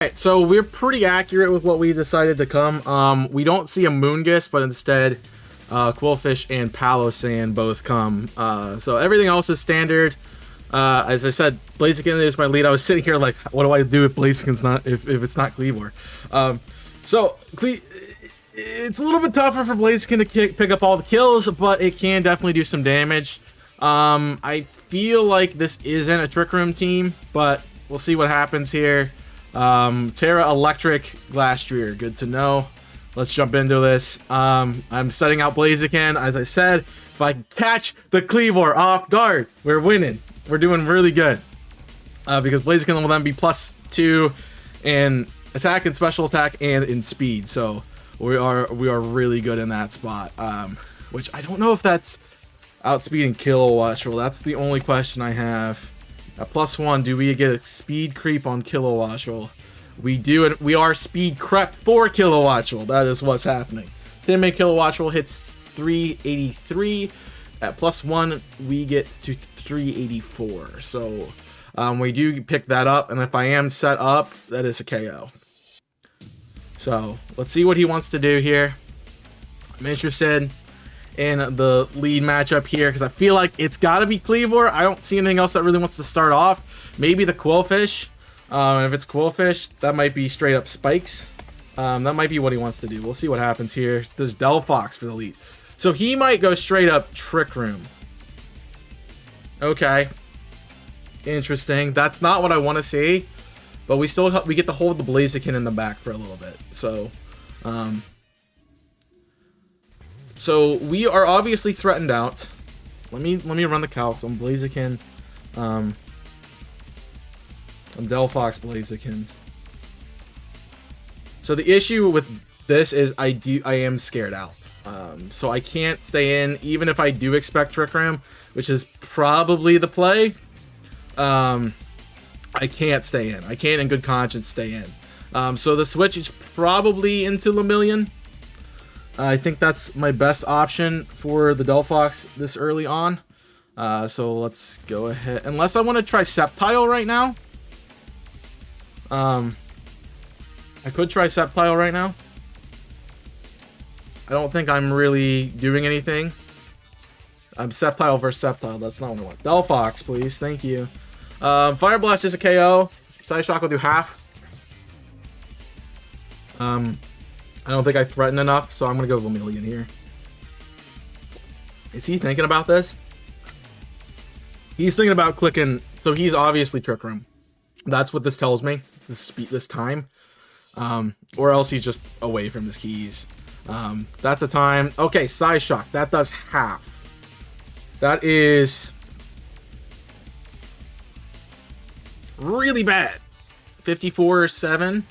Alright, so we're pretty accurate with what we decided to come. We don't see a Moongus, but instead, Quillfish and Palossand both come. So everything else is standard. As I said, Blaziken is my lead. I was sitting here like, what do I do if Blaziken's not, if it's not Kleavor? It's a little bit tougher for Blaziken to pick up all the kills, but it can definitely do some damage. I feel like this isn't a Trick Room team, but we'll see what happens here. Terra Electric Glastrier, good to know. Let's jump into this. I'm setting out Blaziken. As I said, if I catch the Kleavor off guard, we're winning. We're doing really good. Because Blaziken will then be +2 in attack and special attack and in speed. So we are really good in that spot. Which I don't know if that's outspeeding Kilowatt. Well, that's the only question I have. At +1, do we get a speed creep on Kilowatt? We do, and we are speed crept for Kilowatt. That is what's happening. Teammate Kilowatt hits 383. At +1, we get to 384. So we do pick that up, and if I am set up, that is a KO. So let's see what he wants to do here. I'm interested in the lead matchup here because I feel like it's got to be Kleavor. I don't see anything else that really wants to start off. Maybe the Quillfish. If it's Quillfish, that might be straight up spikes. That might be what he wants to do. We'll see what happens here. There's Delphox for the lead. So he might go straight up Trick Room. Okay. Interesting. That's not what I want to see. But we get to hold the Blaziken in the back for a little bit. So we are obviously threatened out. Let me run the calcs on Blaziken. On Delphox Blaziken. So the issue with this is I am scared out. So I can't stay in, even if I do expect Trick Room, which is probably the play. I can't stay in. I can't in good conscience stay in. So the switch is probably into Lemillion. I think that's my best option for the Delphox this early on. So let's go ahead. Unless I want to try Sceptile right now. I could try Sceptile right now. I don't think I'm really doing anything. I'm Sceptile versus Sceptile. That's not what I want. Delphox, please. Thank you. Fire Blast is a KO. Side Shock will do half. I don't think I threaten enough, so I'm going to go Lemillion here. Is he thinking about this? He's thinking about clicking, so he's obviously Trick Room. That's what this tells me, this time. Or else he's just away from his keys. That's a time. Okay, Side Shock. That does half. That is really bad. 54-7.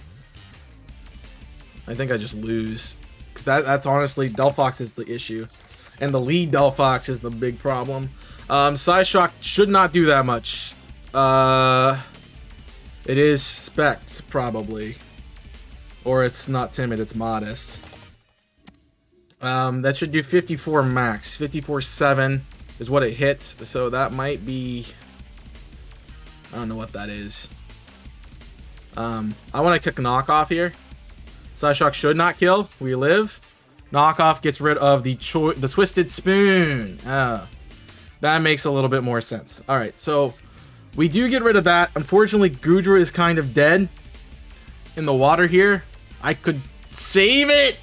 I think I just lose. Because that's honestly, Delphox is the issue. And the lead Delphox is the big problem. Side Shock should not do that much. It is Spect, probably. Or it's not timid, it's modest. That should do 54 max. 54-7 is what it hits. So that might be... I don't know what that is. I want to kick Knockoff here. Psyshock should not kill. We live. Knockoff gets rid of the Twisted Spoon. That makes a little bit more sense. Alright, so we do get rid of that. Unfortunately, Goodra is kind of dead in the water here. I could save it,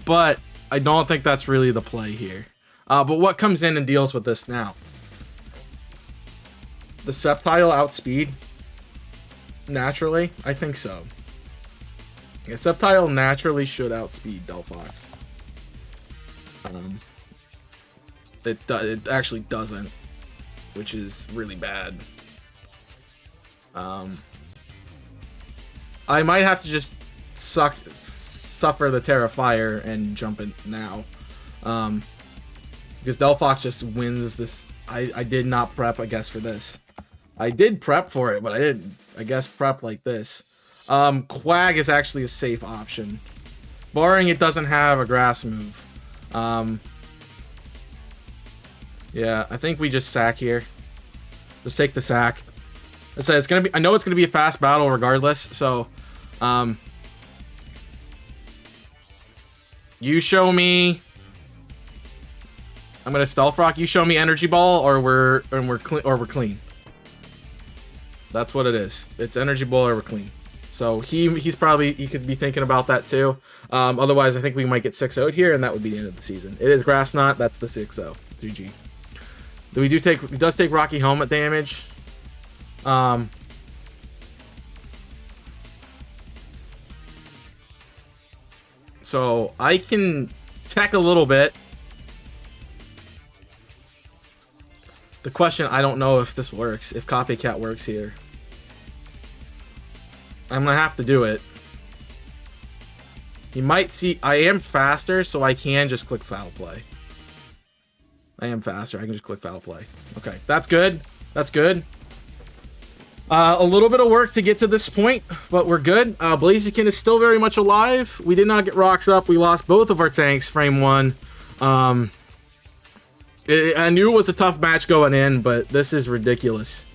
but I don't think that's really the play here. But what comes in and deals with this now? The Sceptile outspeed? Naturally? I think so. Yeah, Sceptile naturally should outspeed Delphox. It actually doesn't, which is really bad. I might have to just suffer the Terra Fire and jump in now. Because Delphox just wins this. I did not prep, I guess, for this. I did prep for it, but I didn't, I guess, prep like this. Quag is actually a safe option. Barring it doesn't have a grass move. Yeah, I think we just sack here. Just take the sack. I said it's gonna be. I know it's gonna be a fast battle regardless. So, you show me. I'm gonna Stealth Rock. You show me Energy Ball, or we're clean. That's what it is. It's Energy Ball or we're clean. So he could be thinking about that too. Otherwise, I think we might get 6-0'd here, and that would be the end of the season. It is Grass Knot. That's the 6-0. 3G. It does take Rocky Helmet damage. So I can tech a little bit. The question, I don't know if this works, if Copycat works here. I'm gonna have to do it. You might see, I am faster, so I can just click Foul Play. I am faster, I can just click Foul Play. Okay, that's good. That's good. A little bit of work to get to this point, but we're good. Blaziken is still very much alive. We did not get rocks up. We lost both of our tanks, frame 1. I knew it was a tough match going in, but this is ridiculous.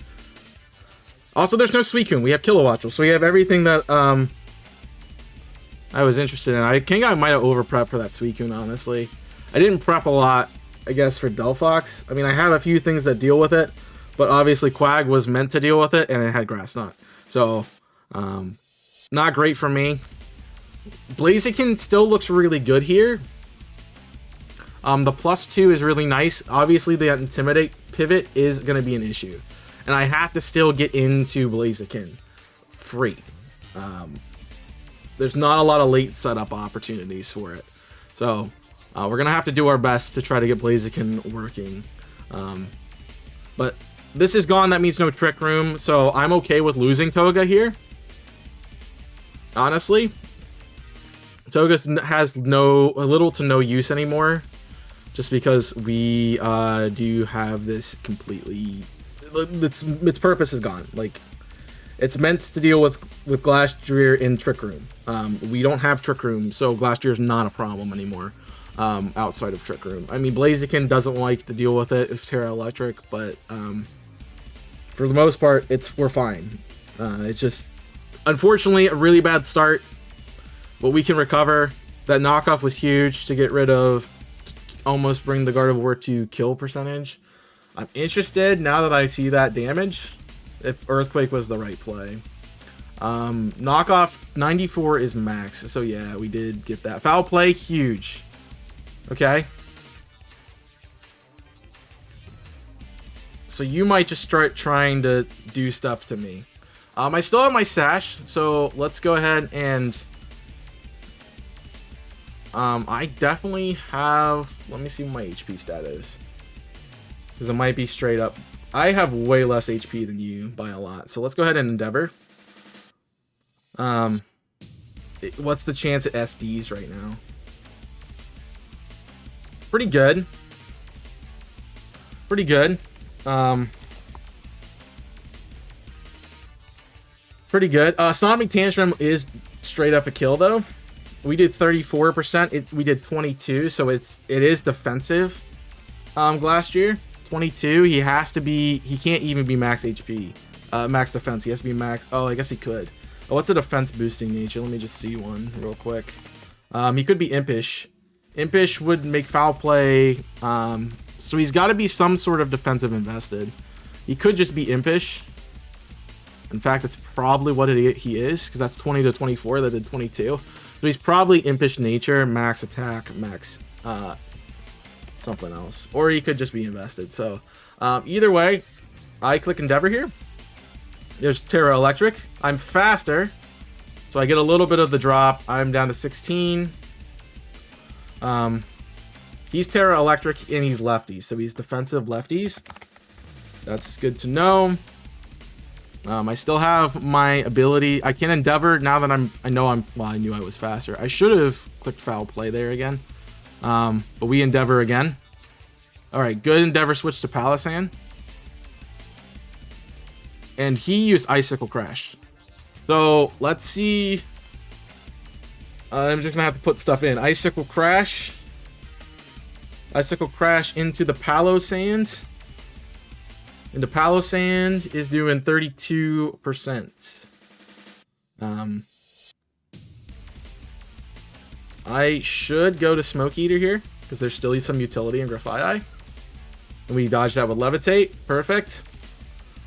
Also, there's no Suicune. We have Kilowattrel, so we have everything that I was interested in. I think I might have over-prepped for that Suicune, honestly. I didn't prep a lot, I guess, for Delphox. I mean, I have a few things that deal with it, but obviously Quag was meant to deal with it, and it had Grass Knot. So, not great for me. Blaziken still looks really good here. The +2 is really nice. Obviously, the Intimidate pivot is going to be an issue. And I have to still get into Blaziken free. There's not a lot of late setup opportunities for it. So, we're going to have to do our best to try to get Blaziken working. But this is gone. That means no Trick Room. So, I'm okay with losing Toga here. Honestly. Toga has little to no use anymore. Just because we do have this completely... Its purpose is gone. Like, it's meant to deal with Glastrier in Trick Room. We don't have Trick Room, so Glastrier is not a problem anymore outside of Trick Room. I mean, Blaziken doesn't like to deal with it with Terra Electric, but for the most part, we're fine. It's just, unfortunately, a really bad start, but we can recover. That knockoff was huge to get rid of, almost bring the Gardevoir to kill percentage. I'm interested, now that I see that damage, if Earthquake was the right play. Knockoff 94 is max, so yeah, we did get that. Foul Play, huge. Okay. So you might just start trying to do stuff to me. I still have my Sash, so let's go ahead and... I definitely have... Let me see what my HP stat is. Because it might be straight up... I have way less HP than you by a lot. So let's go ahead and Endeavor. What's the chance at SDs right now? Pretty good. Pretty good. Pretty good. Sonic Tantrum is straight up a kill, though. We did 34%. We did 22, so it is defensive. Glastrier 22. He has to be. He can't even be max HP, max defense. He has to be max. Oh, I guess he could. Oh, what's a defense boosting nature? Let me just see one real quick. He could be Impish. Impish would make Foul Play. So he's got to be some sort of defensive invested. He could just be Impish. In fact, it's probably what he is, because that's 20 to 24. That did 22. So he's probably Impish Nature, max attack, max something else. Or he could just be invested. So either way, I click Endeavor here. There's Terra Electric. I'm faster, so I get a little bit of the drop. I'm down to 16. He's Terra Electric and he's lefties, so he's defensive lefties. That's good to know. I still have my ability. I can Endeavor now that I knew I was faster. I should have clicked Foul Play there again. But we Endeavor again. Alright, good Endeavor switch to Palossand. And he used Icicle Crash. So, let's see. I'm just gonna have to put stuff in. Icicle Crash. Icicle Crash into the Palossand. And the Palossand is doing 32%. I should go to Smoke Eater here, because there's still some utility in Grafaiai. And we dodged that with Levitate. Perfect.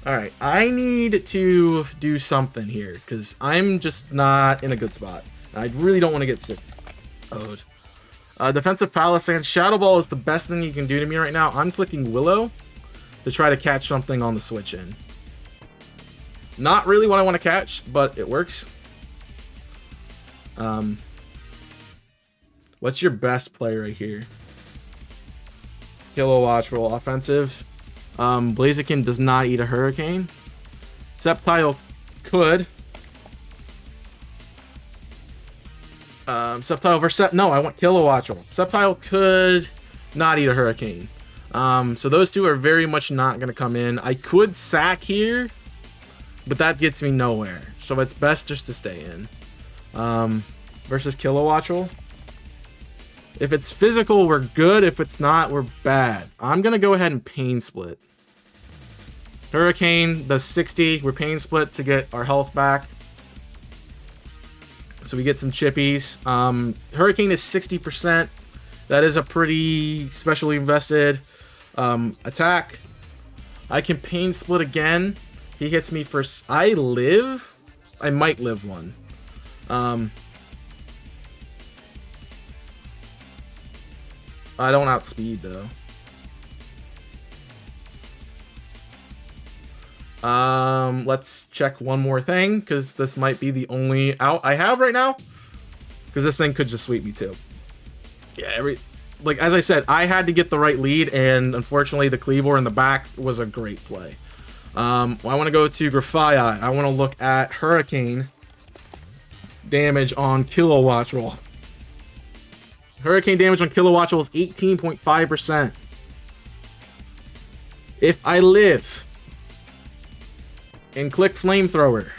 Alright, I need to do something here, because I'm just not in a good spot. I really don't want to get 6-0'd. Defensive Palossand. Shadow Ball is the best thing you can do to me right now. I'm clicking Willow to try to catch something on the switch in. Not really what I want to catch, but it works. What's your best play right here? Kilowatt roll offensive. Blaziken does not eat a Hurricane. Sceptile could. Sceptile versus no, I want Kilowatt roll. Sceptile could not eat a Hurricane. So those two are very much not going to come in. I could sack here, but that gets me nowhere. So it's best just to stay in. Versus Kilowatt roll. If it's physical, we're good. If it's not, we're bad. I'm going to go ahead and Pain Split. Hurricane does 60. We're Pain Split to get our health back. So we get some chippies. Hurricane is 60%. That is a pretty specially invested attack. I can Pain Split again. He hits me for... I live? I might live one. I don't outspeed though. Let's check one more thing, because this might be the only out I have right now. Because this thing could just sweep me too. Yeah, like as I said, I had to get the right lead, and unfortunately the Cleavor in the back was a great play. I want to go to Grafaiai. I want to look at Hurricane damage on Kilowatt roll. Hurricane damage on Kilowatt roll is 18.5%. If I live and click Flamethrower,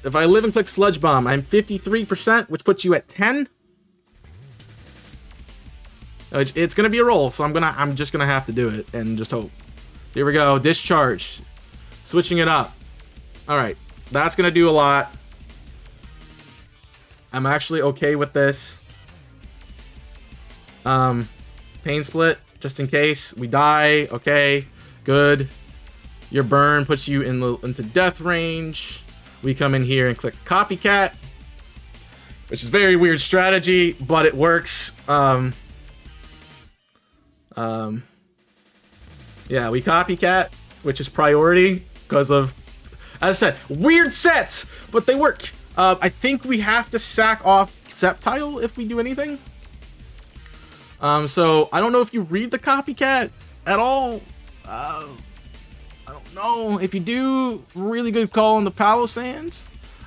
if I live and click Sludge Bomb, I'm 53%, which puts you at 10. It's gonna be a roll, so I'm just gonna have to do it and just hope. Here we go. Discharge. Switching it up. All right, that's gonna do a lot. I'm actually okay with this. Pain Split, just in case we die. Okay, good. Your burn puts you into death range. We come in here and click Copycat, which is a very weird strategy, but it works. Yeah, we Copycat, which is priority because of, as I said, weird sets, but they work. I think we have to sack off Sceptile if we do anything. So I don't know if you read the Copycat at all. I don't know. If you do, really good call on the Palossand.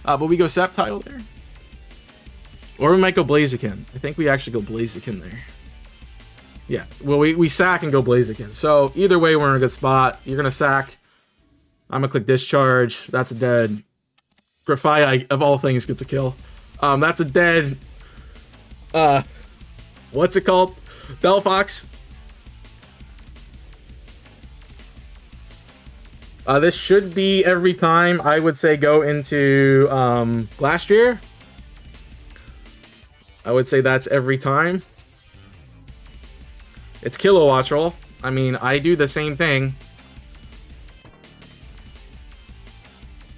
But we go Sceptile there. Or we might go Blaziken. I think we actually go Blaziken there. Yeah, well, we sack and go Blaziken. So either way, we're in a good spot. You're going to sack. I'm going to click Discharge. That's a dead. Grafaiai, of all things, gets a kill. That's a dead... what's it called? Delphox. This should be every time. I would say go into Glastrier. I would say that's every time. It's Kilowatt roll. I mean, I do the same thing.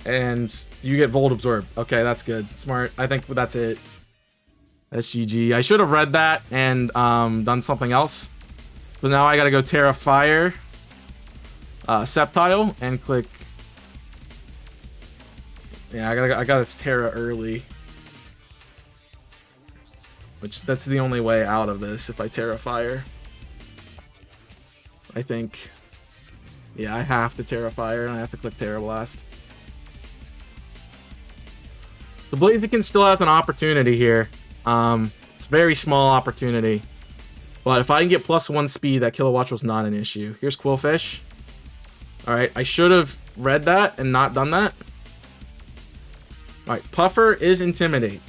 And you get Volt Absorb. Okay, that's good. Smart. I think that's it. SGG. I should have read that and done something else. But now I gotta go Terra Fire. Sceptile and click. Yeah, I gotta Terra early. Which, that's the only way out of this, if I Terra Fire. I think. Yeah, I have to Terra Fire and I have to click Terra Blast. So Blaziken still has an opportunity here. It's a very small opportunity. But if I can get +1 speed, that Kilowatt was not an issue. Here's Quillfish. Alright, I should have read that and not done that. Alright, Puffer is Intimidate.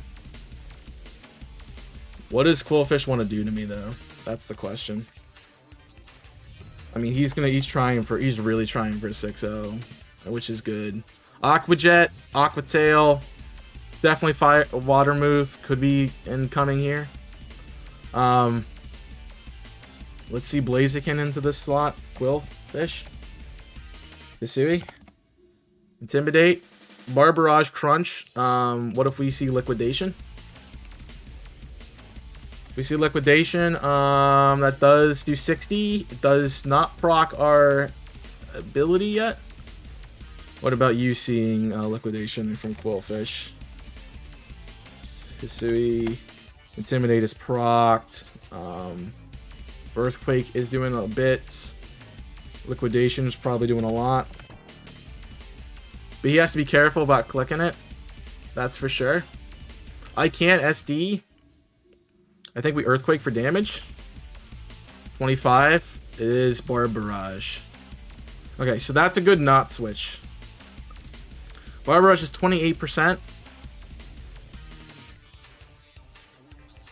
What does Quillfish want to do to me, though? That's the question. I mean, he's really trying for a 6-0, which is good. Aqua Jet, Aqua Tail, definitely fire water move could be incoming here. Let's see Blaziken into this slot. Quillfish, Hisui, Intimidate, Barbarage, Crunch. What if we see Liquidation? We see Liquidation. That does do 60. It does not proc our ability yet. What about you seeing Liquidation from Quillfish? Hisui. Intimidate is procced. Earthquake is doing a bit. Liquidation is probably doing a lot. But he has to be careful about clicking it. That's for sure. I can't SD. I think we Earthquake for damage. 25 is Barbarage. Okay, so that's a good not switch. Barbarage is 28%.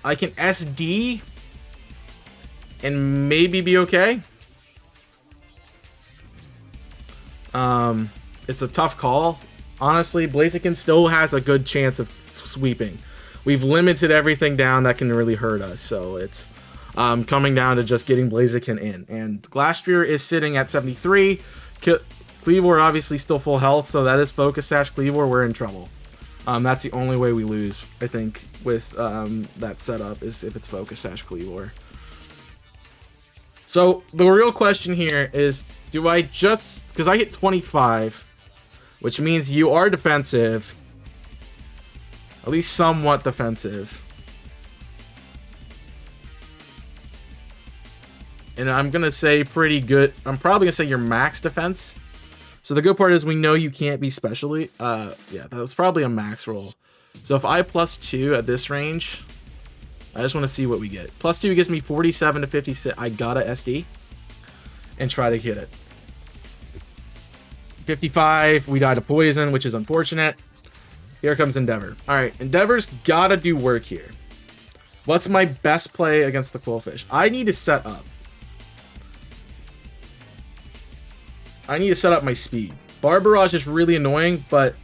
I can SD and maybe be okay. It's a tough call. Honestly, Blaziken still has a good chance of sweeping. We've limited everything down that can really hurt us, so it's coming down to just getting Blaziken in. And Glastrier is sitting at 73. Kleavor obviously still full health, so that is Focus Sash Kleavor. We're in trouble. That's the only way we lose, I think, with that setup, is if it's Focus Sash Kleavor. So the real question here is, do I just, because I hit 25, which means you are defensive, at least somewhat defensive. And I'm going to say pretty good. I'm probably going to say your max defense. So the good part is we know you can't be specially. Yeah, that was probably a max roll. So if I +2 at this range, I just want to see what we get. +2 gives me 47 to 56. I gotta SD and try to hit it. 55, we die to poison, which is unfortunate. Here comes Endeavor. All right, Endeavor's gotta do work here. What's my best play against the Quillfish? I need to set up. I need to set up my speed. Barbarage is really annoying, but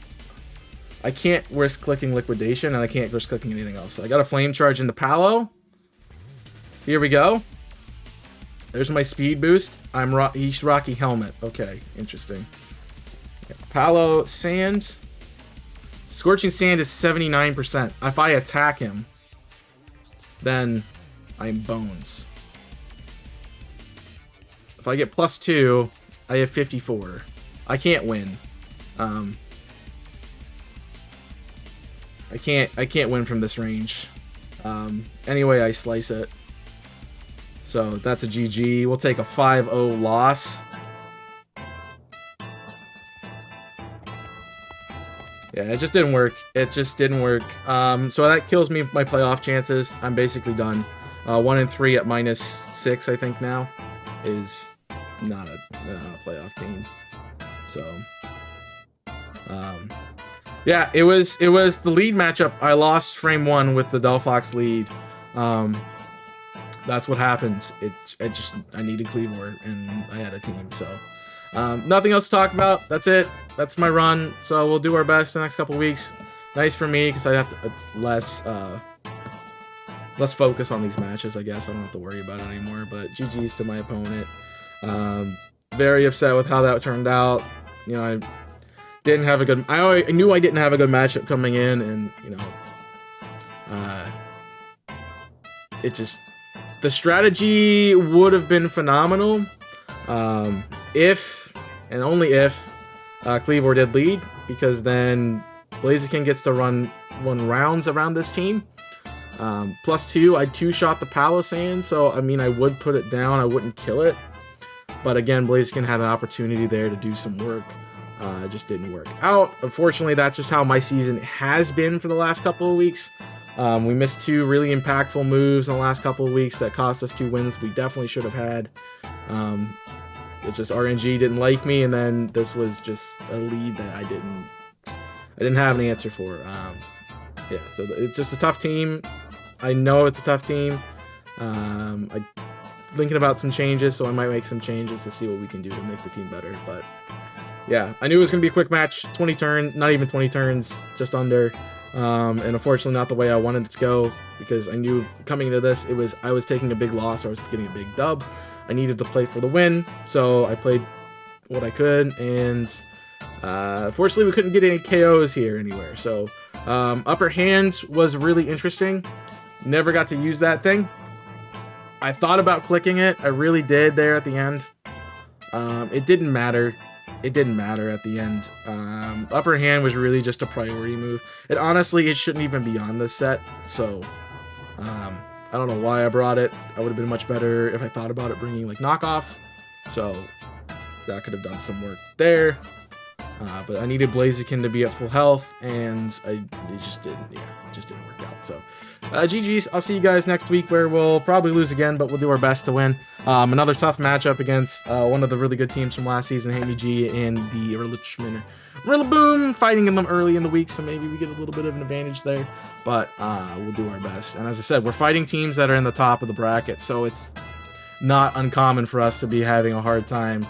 I can't risk clicking Liquidation, and I can't risk clicking anything else. So I got a Flame Charge into Palo. Here we go. There's my speed boost. He's Rocky Helmet. Okay, interesting. Okay, Palo, Sand. Scorching Sand is 79%. If I attack him, then I'm bones. If I get +2, I have 54. I can't win. I can't win from this range. Anyway, I slice it. So that's a GG. We'll take a 5-0 loss. Yeah, it just didn't work. It just didn't work. So that kills me my playoff chances. I'm basically done. 1-3 at -6, I think now, is not a playoff team. So, yeah, it was the lead matchup. I lost frame 1 with the Delphox lead. That's what happened. I needed Kleavor and I had a team. So, nothing else to talk about. That's it. That's my run. So we'll do our best the next couple weeks. Nice for me because I have to. It's less focus on these matches. I guess I don't have to worry about it anymore. But GG's to my opponent. Very upset with how that turned out. You know, I didn't have a good. I knew I didn't have a good matchup coming in, and you know, it just, the strategy would have been phenomenal if and only if Kleavor did lead, because then Blaziken gets to run rounds around this team. +2, I 2-shot the Palisand, so I mean I would put it down. I wouldn't kill it. But again, Blaziken had an opportunity there to do some work. It just didn't work out. Unfortunately, that's just how my season has been for the last couple of weeks. We missed 2 really impactful moves in the last couple of weeks that cost us 2 wins we definitely should have had. It's just RNG didn't like me, and then this was just a lead that I didn't have an answer for. Yeah, so it's just a tough team. I know it's a tough team. I thinking about some changes, so I might make some changes to see what we can do to make the team better. But yeah, I knew it was going to be a quick match, 20 turns, not even 20 turns, just under. And unfortunately not the way I wanted it to go, because I knew coming into this, I was taking a big loss or I was getting a big dub. I needed to play for the win, so I played what I could, and fortunately we couldn't get any KOs here anywhere. So upper hand was really interesting. Never got to use that thing. I thought about clicking it. I really did there at the end. It didn't matter. It didn't matter at the end. Upper hand was really just a priority move. It shouldn't even be on this set. So I don't know why I brought it. I would have been much better if I thought about it bringing like knockoff. So that could have done some work there. But I needed Blaziken to be at full health, and it just didn't. Yeah, it just didn't work out. So, GG's. I'll see you guys next week, where we'll probably lose again, but we'll do our best to win. Another tough matchup against one of the really good teams from last season, Handy G and the Richmond Rillaboom, fighting them early in the week, so maybe we get a little bit of an advantage there. But we'll do our best. And as I said, we're fighting teams that are in the top of the bracket, so it's not uncommon for us to be having a hard time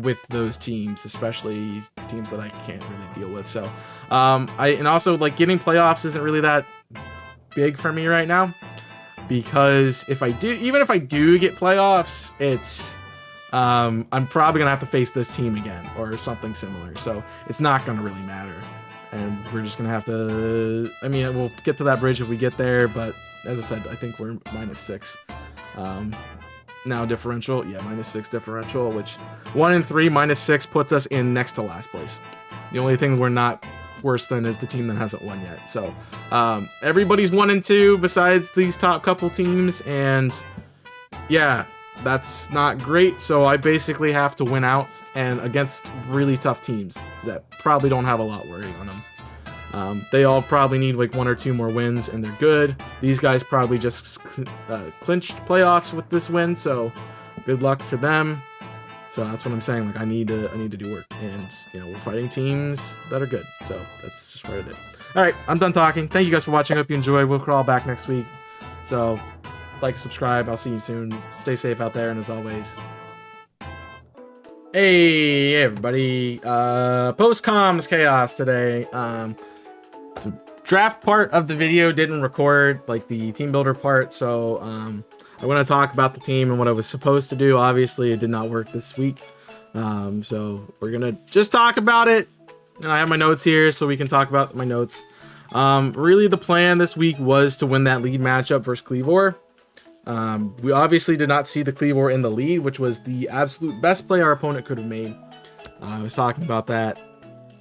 with those teams, especially teams that I can't really deal with. So, and also like getting playoffs isn't really that big for me right now, because even if I do get playoffs, it's I'm probably gonna have to face this team again or something similar. So it's not gonna really matter, and we're just gonna have to. I mean, we'll get to that bridge if we get there, but as I said, I think we're -6. Now differential, yeah, -6 differential, which 1 and 3 -6 puts us in next to last place. The only thing we're not worse than is the team that hasn't won yet. So everybody's 1 and 2 besides these top couple teams, and yeah, that's not great. So I basically have to win out and against really tough teams that probably don't have a lot worrying on them. They all probably need like 1 or 2 more wins, and they're good. These guys probably just clinched playoffs with this win, so good luck to them. So that's what I'm saying. Like I need to do work, and you know we're fighting teams that are good. So that's just what it is. All right, I'm done talking. Thank you guys for watching. Hope you enjoyed. We'll crawl back next week. So like, subscribe. I'll see you soon. Stay safe out there, and as always. Hey everybody, post-comms chaos today. The draft part of the video didn't record, like the team builder part, so I want to talk about the team and what I was supposed to do. Obviously it did not work this week, so we're gonna just talk about it. And I have my notes here so we can talk about my notes. Really the plan this week was to win that lead matchup versus Cleavor. We obviously did not see the Cleavor in the lead, which was the absolute best play our opponent could have made. I was talking about that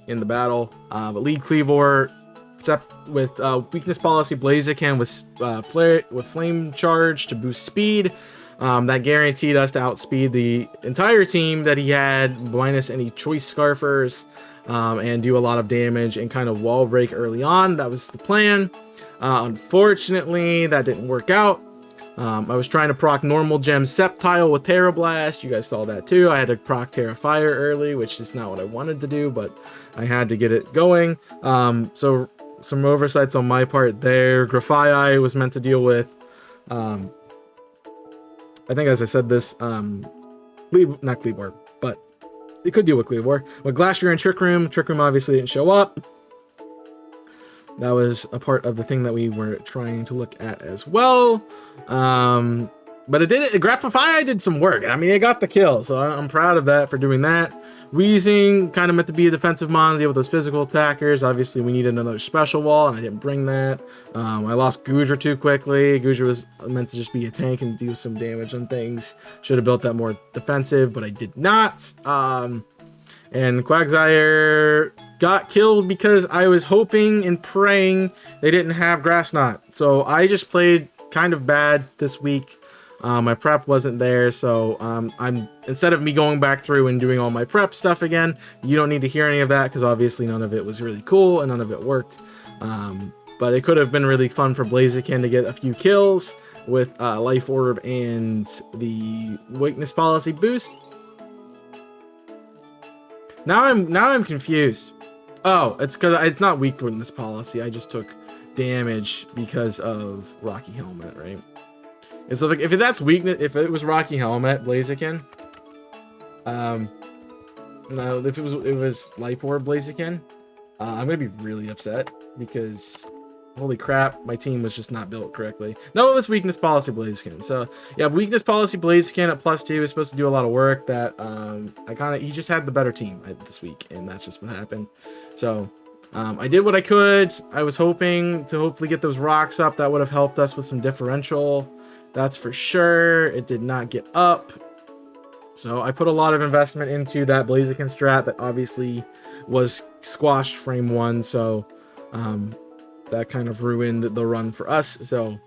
in the battle. But lead Cleavor, except with weakness policy, Blaziken with flame charge to boost speed. That guaranteed us to outspeed the entire team that he had, minus any choice scarfers, and do a lot of damage and kind of wall break early on. That was the plan. Unfortunately, that didn't work out. I was trying to proc normal gem Sceptile with Terra Blast. You guys saw that too. I had to proc Terra Fire early, which is not what I wanted to do, but I had to get it going. So some oversights on my part there. Grafai was meant to deal with, I think as I said this, not Cleavor, but it could deal with Cleavor. With Glacier and Trick Room obviously didn't show up. That was a part of the thing that we were trying to look at as well. But it did. Grafify did some work. I mean, it got the kill, so I'm proud of that for doing that. Weezing kind of meant to be a defensive mon, deal with those physical attackers. Obviously, we needed another special wall, and I didn't bring that. I lost Goodra too quickly. Goodra was meant to just be a tank and do some damage on things. Should have built that more defensive, but I did not. And Quagsire got killed because I was hoping and praying they didn't have Grass Knot. So I just played kind of bad this week. My prep wasn't there, so instead of me going back through and doing all my prep stuff again, you don't need to hear any of that, because obviously none of it was really cool and none of it worked. But it could have been really fun for Blaziken to get a few kills with Life Orb and the Weakness Policy boost. Now I'm confused. Oh, it's because it's not weakness policy. I just took damage because of Rocky Helmet, right? It's like if that's weakness, if it was Rocky Helmet, Blaziken, no, if it was Life Orb Blaziken, I'm gonna be really upset because holy crap, my team was just not built correctly. No, it was weakness policy Blaziken. So yeah, weakness policy Blaziken at +2 is supposed to do a lot of work. That he just had the better team this week, and that's just what happened. So I did what I could. I was hoping to hopefully get those rocks up. That would have helped us with some differential. That's for sure. It did not get up. So I put a lot of investment into that Blaziken strat that obviously was squashed frame 1. So that kind of ruined the run for us. So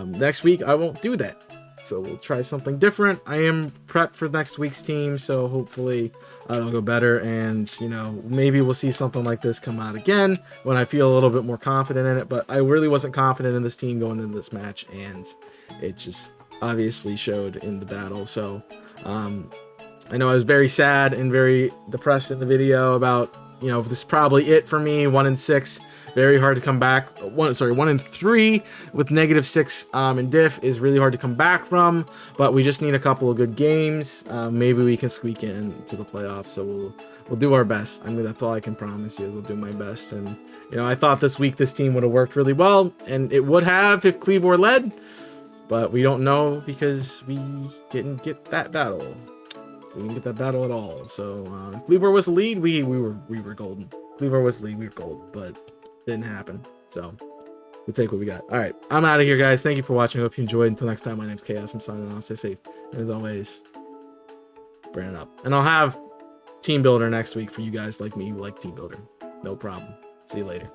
next week I won't do that. So we'll try something different. I am prepped for next week's team, so hopefully it'll go better, and you know, maybe we'll see something like this come out again when I feel a little bit more confident in it. But I really wasn't confident in this team going into this match, and it just obviously showed in the battle. So I know I was very sad and very depressed in the video about, you know, this is probably it for me. 1-6, very hard to come back. 1-3 with -6 in diff is really hard to come back from. But we just need a couple of good games. Maybe we can squeak in to the playoffs. So we'll do our best. I mean, that's all I can promise you is I'll do my best. And you know, I thought this week this team would have worked really well, and it would have if Cleavor led. But we don't know because we didn't get that battle. We didn't get that battle at all. So if Cleavor was the lead, we were golden. Cleavor was the lead, we were gold, but didn't happen. So we'll take what we got. All right, I'm out of here, guys. Thank you for watching. I hope you enjoyed. Until next time, my name's Chaos. I'm signing off. Stay safe. And as always, burn it up. And I'll have Team Builder next week for you guys like me who like Team Builder. No problem. See you later.